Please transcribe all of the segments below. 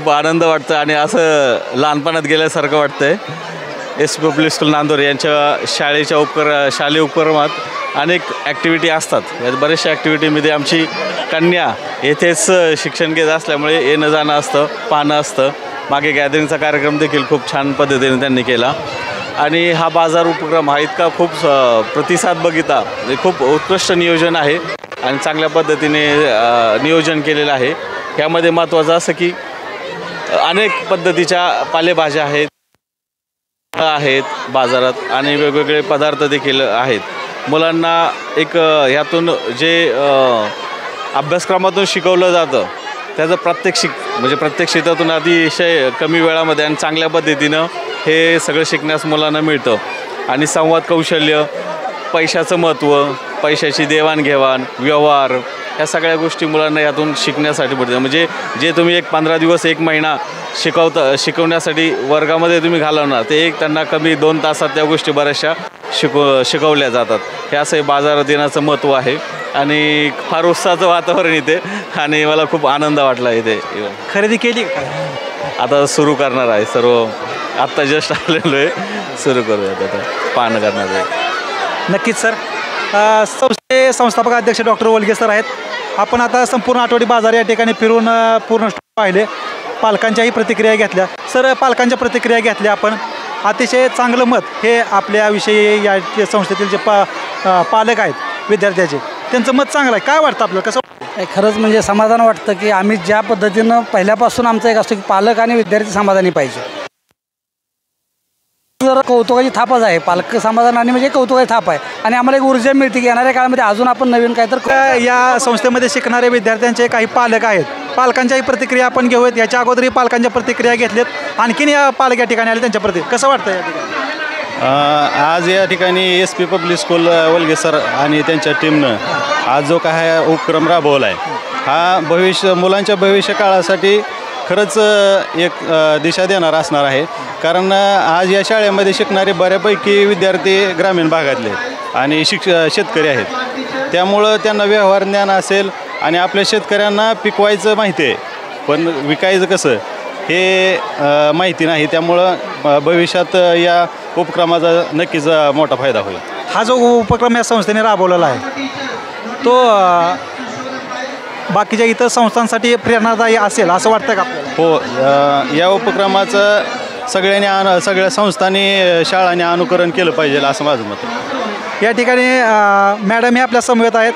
खूप आनंद वाटतं आणि असं लहानपणात गेल्यासारखं वाटतंय। एस पी पब्लिक स्कूल नांदोरे यांच्या शालेय उपक्रमात अनेक ॲक्टिव्हिटी असतात। यात बऱ्याचशा ॲक्टिव्हिटीमध्ये आमची कन्या येथेच शिक्षण घेत असल्यामुळे येणं जाणं असतं, पाहणं असतं। मागे गॅदरिंगचा कार्यक्रम देखील खूप छान पद्धतीने त्यांनी केला आणि हा बाजार उपक्रम हा इतका खूप प्रतिसाद बघितला, खूप उत्कृष्ट नियोजन आहे आणि चांगल्या पद्धतीने नियोजन केलेलं आहे। यामध्ये महत्त्वाचं असं की अनेक पद्धतीच्या पालेभाज्या आहेत बाजारात आणि वेगवेगळे पदार्थ देखील आहेत। मुलांना एक ह्यातून जे अभ्यासक्रमातून शिकवलं जातं त्याचं प्रत्यक्षितातून अतिशय कमी वेळामध्ये आणि चांगल्या पद्धतीनं हे सगळं शिकण्यास मुलांना मिळतं आणि संवाद कौशल्य, पैशाचं महत्त्व, पैशाची देवाणघेवाण, व्यवहार ह्या सगळ्या गोष्टी मुलांना यातून शिकण्यासाठी पडतात। म्हणजे जे तुम्ही एक 15 दिवस 1 महिना शिकवण्यासाठी वर्गामध्ये तुम्ही घालवणार ते त्यांना कमी 2 तासात त्या गोष्टी बऱ्याचशा शिकवल्या जातात। हे असं बाजारात येण्याचं महत्त्व आहे आणि फार उत्साहाचं वातावरण इथे आणि मला खूप आनंद वाटला इथे। खरेदी केली आता सुरू करणार आहे, सर्व आत्ता जस्ट आलेलो आहे, सुरू करूयात आता पाहणं करणार आहे। नक्कीच सर। संस्थापक अध्यक्ष डॉक्टर वलगे सर आहेत। आपण आता संपूर्ण आठवडी बाजार या ठिकाणी फिरून पूर्ण पाहिले, पालकांच्याही प्रतिक्रिया घेतल्या। सर, पालकांच्या प्रतिक्रिया घेतल्या आपण, अतिशय चांगलं मत हे आपल्याविषयी या संस्थेतील जे पालक आहेत विद्यार्थ्याचे, त्यांचं मत चांगलं आहे। काय वाटतं आपल्याला, कसं खरंच म्हणजे समाधान वाटतं की आम्ही ज्या पद्धतीनं पहिल्यापासून आमचं एक असतं की पालक आणि विद्यार्थी समाधानी पाहिजे। जरा कौतुकाची थापच आहे, पालक समाधान आणि म्हणजे कौतुकाची थाप आहे आणि आम्हाला एक ऊर्जा मिळते की येणाऱ्या काळामध्ये अजून आपण नवीन काय तर या संस्थेमध्ये शिकणारे विद्यार्थ्यांचे काही पालक आहेत, पालकांच्याही प्रतिक्रिया आपण घेऊयात। याच्या अगोदरही पालकांच्या प्रतिक्रिया घेतल्यात, आणखीन या पालक या ठिकाणी आले, त्यांच्या प्रतिक्रिया कसं वाटतं या ठिकाणी? आज या ठिकाणी S P public school Walge sir आणि त्यांच्या टीमनं आज जो काय उपक्रम राबवला आहे हा मुलांच्या भविष्य काळासाठी खरंच एक दिशा देणार असणार आहे। कारण आज या शाळेमध्ये शिकणारे बऱ्यापैकी विद्यार्थी ग्रामीण भागातले आणि शेतकरी आहेत, त्यामुळं त्यांना व्यवहार ज्ञान असेल आणि आपल्या शेतकऱ्यांना पिकवायचं माहिती आहे, पण विकायचं कसं हे माहिती नाही। त्यामुळं भविष्यात या उपक्रमाचा नक्कीच मोठा फायदा होईल। हा जो उपक्रम या संस्थेने राबवलेला आहे तो बाकीच्या इतर संस्थांसाठी प्रेरणादायी असेल असं वाटतं का आपल्याला? हो, या उपक्रमाचं सगळ्या संस्थांनी शाळांनी अनुकरण केलं पाहिजे असं माझं मत आहे। या ठिकाणी मॅडम हे आपल्या समवेत आहेत,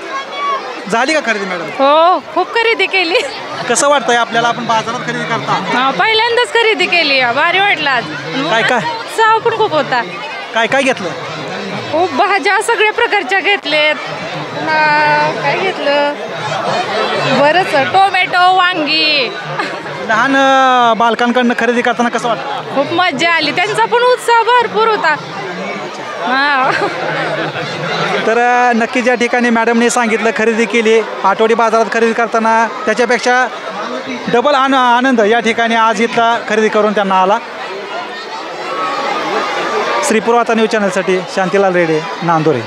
झाली का खरेदी मॅडम? हो, खूप खरेदी केली। कसं वाटतंय आपल्याला, आपण बाजारात खरेदी करता? पहिल्यांदाच खरेदी केली, भारी वाटलं आज। काय उत्साह पण खूप होता। काय घेतलं? खूप भाज्या सगळ्या प्रकारच्या घेतलेत। काय घेतलं बरंच, टोमॅटो, वांगी। लहान बालकांकडनं खरेदी करताना कसं वाटतं? खूप मजा आली, त्यांचा पण उत्साह भरपूर होता। तर नक्कीच या ठिकाणी मॅडमने सांगितलं खरेदी केली, आठवडी बाजारात खरेदी करताना त्याच्यापेक्षा डबल आनंद या ठिकाणी आज इथला खरेदी करून त्यांना आला। श्रीपुरवार्ता न्यूज चॅनलसाठी शांतीलाल रेडे, नांदोरे।